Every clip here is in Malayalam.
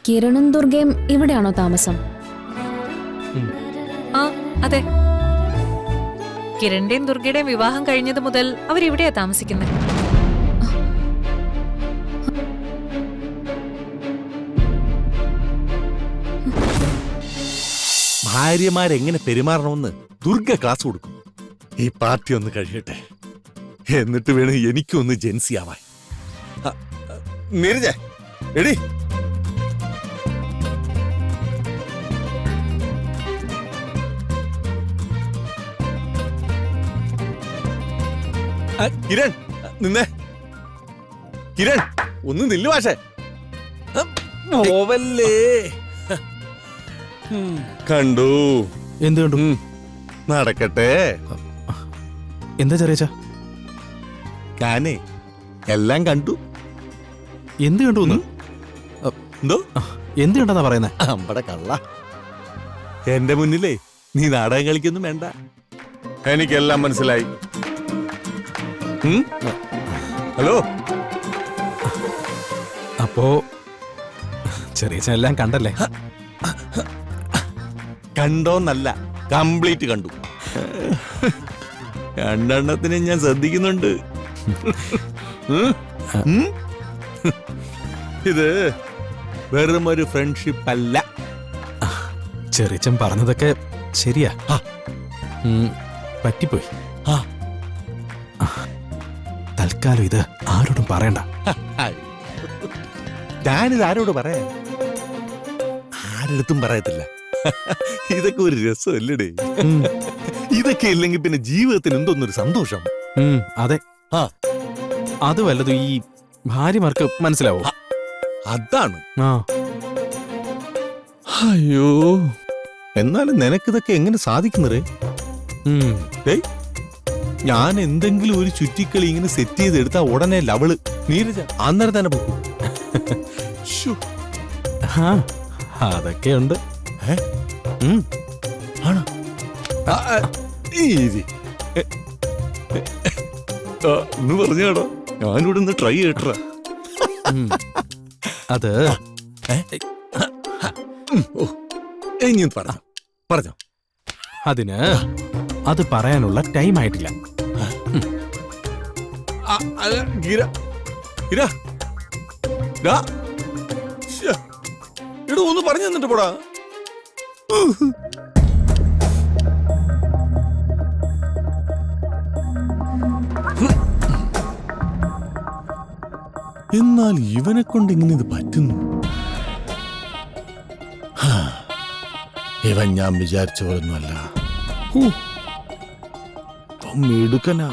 കിരണും ദുർഗയും ഇവിടെയാണോ താമസം? ആ അതെ, കിരണിന്റെയും ദുർഗയുടെയും വിവാഹം കഴിഞ്ഞത് മുതൽ അവരിവിടെയാ താമസിക്കുന്നത്. ഭാര്യമാരെങ്ങനെ പെരുമാറണമെന്ന് ദുർഗ ക്ലാസ് കൊടുക്കും. ഈ പാർട്ടി ഒന്ന് കഴിയട്ടെ, എന്നിട്ട് വേണം എനിക്കൊന്ന് ജെൻസിയാവാൻ. നീരജ എടി, കിരൺ നിന്നേ. കിരൺ ഒന്ന് നില്ലു മാഷേ. പോവല്ലേ. കണ്ടു. എന്ത് കണ്ടു? നടക്കട്ടെ. എന്താ ചെറിയച്ച? ഞാനേ എല്ലാം കണ്ടു. എന്ത് കണ്ടു? എന്തോ എന്ത് കണ്ടെന്നാ പറയുന്നേ? അമ്പടെ കള്ള. എന്റെ മുന്നിലേ നീ നാടകം കളിക്കൊന്നും വേണ്ട, എനിക്കെല്ലാം മനസ്സിലായി. ഹലോ. അപ്പോ ചെറിയച്ച എല്ലാം കണ്ടല്ലേ? കണ്ടോന്നല്ല, കംപ്ലീറ്റ് കണ്ടു. രണ്ടെണ്ണത്തിനെ ഞാൻ ശ്രദ്ധിക്കുന്നുണ്ട്. ഇത് വെറും ഒരു ഫ്രണ്ട്ഷിപ്പ് അല്ല. ചെറിയച്ചൻ പറഞ്ഞതൊക്കെ ശരിയാ. പറ്റിപ്പോയി. തൽക്കാലം ഇത് ആരോടും പറയണ്ട. ഞാനിത് ആരോട് പറയാ? ആരടുത്തും പറയത്തില്ല. ഇതൊക്കെ ഒരു രസമല്ലേ? ഇതൊക്കെ ഇല്ലെങ്കിൽ പിന്നെ ജീവിതത്തിന് എന്തോന്നൊരു സന്തോഷം. അതെ. അത് വല്ലതും ഈ ഭാര്യമാർക്ക് മനസ്സിലാവും. അതാണ്. ആ അയ്യോ, എന്നാലും നിനക്കിതൊക്കെ എങ്ങനെ സാധിക്കുന്നേ? ഞാൻ എന്തെങ്കിലും ഒരു ചുറ്റിക്കളി ഇങ്ങനെ സെറ്റ് ചെയ്തെടുത്താ ഉടനെ ലവള് നീരജ അന്നേരം തന്നെ പോകും. അതൊക്കെ ഉണ്ട്. ആണോ? ഒന്ന് പറഞ്ഞാടോ, ഞാനിവിടെ നിന്ന് ട്രൈ ചെയ്യട്ടാ. അത് ഇനി പറഞ്ഞോ. അതിന് അത് പറയാനുള്ള ടൈം ആയിട്ടില്ല. ഇടോ ഒന്ന് പറഞ്ഞു തന്നിട്ട് പോടാ. എന്നാൽ ഇവനെ കൊണ്ട് ഇങ്ങനെ ഇത് പറ്റുന്നു? ഇവൻ ഞാൻ വിചാരിച്ച പോലൊന്നുമല്ല. എടുക്കനാ.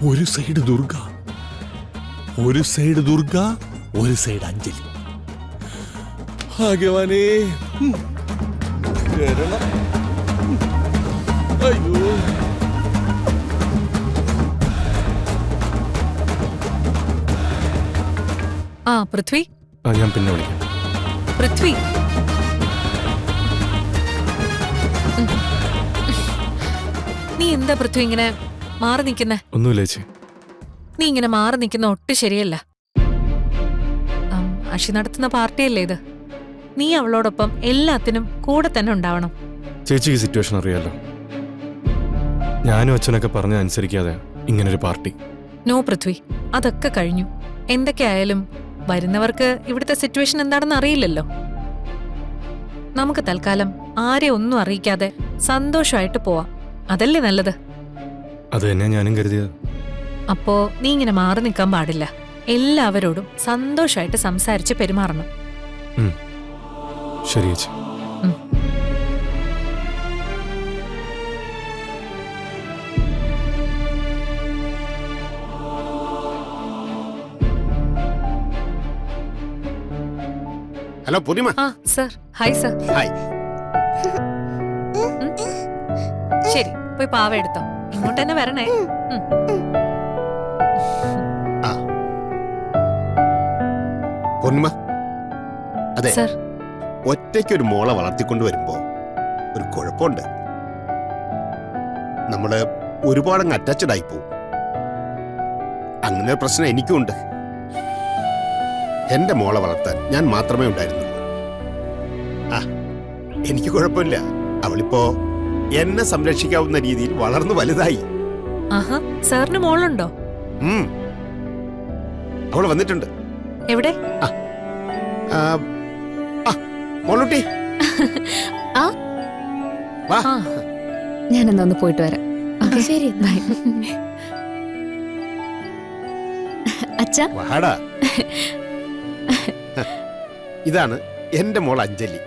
ഒരു സൈഡ് ദുർഗ, ഒരു സൈഡ് ദുർഗ, ഒരു സൈഡ് അഞ്ജലി. ഭാഗ്യവാനേ. അയ്യോ, ആ പൃഥ്വി, ഞാൻ പിന്നെ വിളിക്കാം. പൃഥ്വി, നീ എന്താ പൃഥ്വി ഇങ്ങനെ മാറി നിൽക്കുന്നേ? ഒന്നുമില്ല ചേച്ചി. നീ ഇങ്ങനെ മാറി നിൽക്കുന്ന ഒട്ടും ശരിയല്ല. അഷി നടത്തുന്ന പാർട്ടിയല്ലേ ഇത്. നീ അവളോടൊപ്പം എല്ലാത്തിനും കൂടെ തന്നെ ഉണ്ടാവണം. ചേച്ചിക്ക് സിറ്റുവേഷൻ അറിയാലോ. ഞാനും അച്ഛനൊക്കെ പറഞ്ഞ അനുസരിക്കാതെ ഇങ്ങനൊരു പാർട്ടി. നോ പൃഥ്വി, അതൊക്കെ കഴിഞ്ഞു. എന്തൊക്കെയായാലും വരുന്നവർക്ക് ഇവിടുത്തെ സിറ്റുവേഷൻ എന്താണെന്ന് അറിയില്ലല്ലോ. നമുക്ക് തൽക്കാലം ആരെ ഒന്നും അറിയിക്കാതെ സന്തോഷമായിട്ട് പോവാം. അതല്ലേ നല്ലത്? അത് തന്നെ ഞാനും കരുതിയത്. അപ്പോ നീ ഇങ്ങനെ മാറി നിൽക്കാൻ പാടില്ല. എല്ലാവരോടും സന്തോഷമായിട്ട് സംസാരിച്ച് പെരുമാറണം. ശരി ചേച്ചി. ഹലോ പൂർണിമ. ആ സർ. Hi sir. ഹായ്. ശരി, പോയി പാവ എടുത്തോ. ഇങ്ങോട്ട് തന്നെ വരണേ. പൂർണിമ, അതെ, സർ. ഒറ്റയ്ക്കൊരു മോളെ വളർത്തിക്കൊണ്ടുവരുമ്പോ ഒരു കുഴപ്പമുണ്ട്. നമ്മള് ഒരുപാടങ്ങ് അറ്റാച്ച്ഡ് ആയി പോവും. അങ്ങനെ ഒരു പ്രശ്നം എനിക്കും ഉണ്ട്. എന്റെ മോളെ വളർത്താൻ ഞാൻ മാത്രമേ ഉണ്ടായിരുന്നുള്ളൂ. ആ, എനിക്ക് കുഴപ്പമില്ല. അവളിപ്പോ എന്നെ സംരക്ഷിക്കാവുന്ന രീതിയിൽ വളർന്നു വലുതായി. ആഹാ, സാറിന് മോളുണ്ടോ? ഉം. അവള് വന്നിട്ടുണ്ട്. എവിടെ? ആ, ആ, മോളൂട്ടി ആ. വാ. ആ, ഞാനെന്നാ ഒന്ന് പോയിട്ട് വരാം. ഓക്കേ, ശരി ബൈ. അച്ഛാ, വാടാ. ഇതാണ് എന്റെ മോൾ അഞ്ജലി.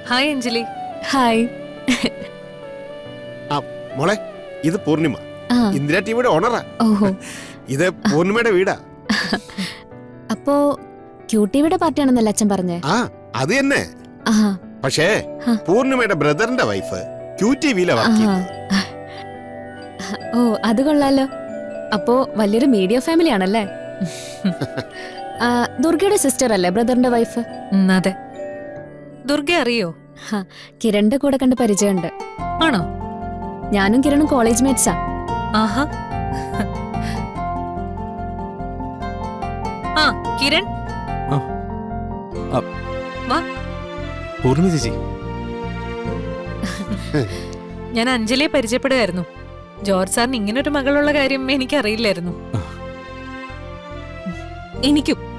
ഹായ് അഞ്ജലി. ഹായ്. ആ, മോളെ, ഇത് പൂർണിമ, ആ, ഇന്ദിര ടിവിയുടെ ഓണറാ. ഓഹോ. ഇത് പൂർണിമയുടെ വീടാ. അപ്പോ ക്യൂട്ടിയുടെ പാർട്ടിയാണെന്നല്ല അച്ഛൻ പറഞ്ഞേ? ആ, അത് തന്നെ. ആ, പക്ഷേ ആ. പൂർണിമയുടെ ബ്രദറിന്റെ വൈഫ് QTVയിലെ വർക്ക് ആ. ചെയ്യുന്നത്. ഓ, അത് കൊള്ളാലോ. അപ്പോ വലിയൊരു മീഡിയ ഫാമിലി ആണല്ലേ? ആ, ദുർഗയുടെ സിസ്റ്റർ അല്ലേ ബ്രദറിന്റെ വൈഫ്? അതെ. ദുർഗ അറിയോ? കിരണിന്റെ കൂടെ കണ്ട് പരിചയമുണ്ട്. ആണോ? ഞാനും കിരണും കോളേജ് മേറ്റ്സാ. ആഹാ. ആ, കിരൺ. വാ. പൂർണിമ ചേച്ചി. ഞാൻ അഞ്ജലിയെ പരിചയപ്പെടുകയായിരുന്നു. ജോർജ് സാറിന് ഇങ്ങനൊരു മകളുള്ള കാര്യം എനിക്കറിയില്ലായിരുന്നു. എനിക്കും.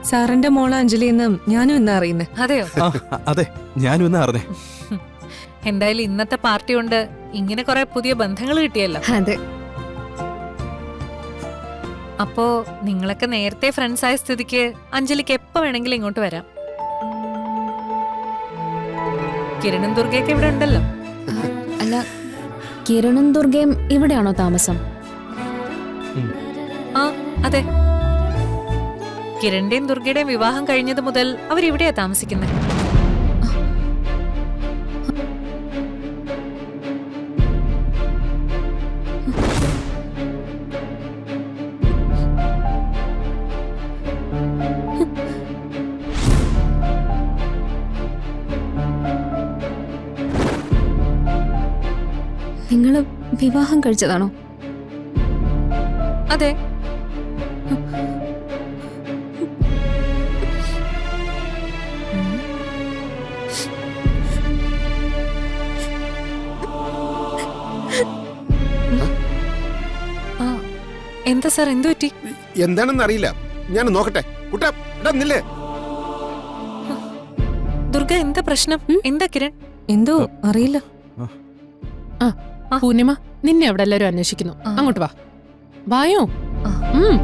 സാറിന്റെ മോള് അഞ്ജലി എന്ന് ഞാനും ഇന്ന് അറിയുന്നേ. അതെയോ? അതെ, ഞാനും ഇന്ന് അറിഞ്ഞേ. എന്തായാലും ഇന്നത്തെ പാർട്ടി കൊണ്ട് ഇങ്ങനെ കുറെ പുതിയ ബന്ധങ്ങൾ കിട്ടിയല്ലോ. അതെ. അപ്പോ നിങ്ങളൊക്കെ നേരത്തെ ഫ്രണ്ട്സ് ആയ സ്ഥിതിക്ക് അഞ്ജലിക്ക് എപ്പോ വേണമെങ്കിലും ഇങ്ങോട്ട് വരാം. കിരണും ദുർഗയൊക്കെ ഇവിടെ ഉണ്ടല്ലോ. അല്ല, കിരണും ദുർഗയും ഇവിടെയാണോ താമസം? ആ, അതെ. കിരണിന്റെയും ദുർഗയുടെയും വിവാഹം കഴിഞ്ഞത് മുതൽ അവരിവിടെയാ താമസിക്കുന്നത്. നിങ്ങള് വിവാഹം കഴിച്ചതാണോ? അതെ. എന്താ സാർ, എന്തു പറ്റി? എന്താണെന്ന് അറിയില്ല, ഞാൻ നോക്കട്ടെ. കുട്ടാ, എടാ നില്ലേ. ദുർഗ, എന്താ പ്രശ്നം? എന്താ കിരൺ? എന്തോ അറിയില്ല. പൂർണിമ, നിന്നെ അവിടെ എല്ലാരും അന്വേഷിക്കുന്നു. അങ്ങോട്ട് വാ. വായോ. ആ. ഉം.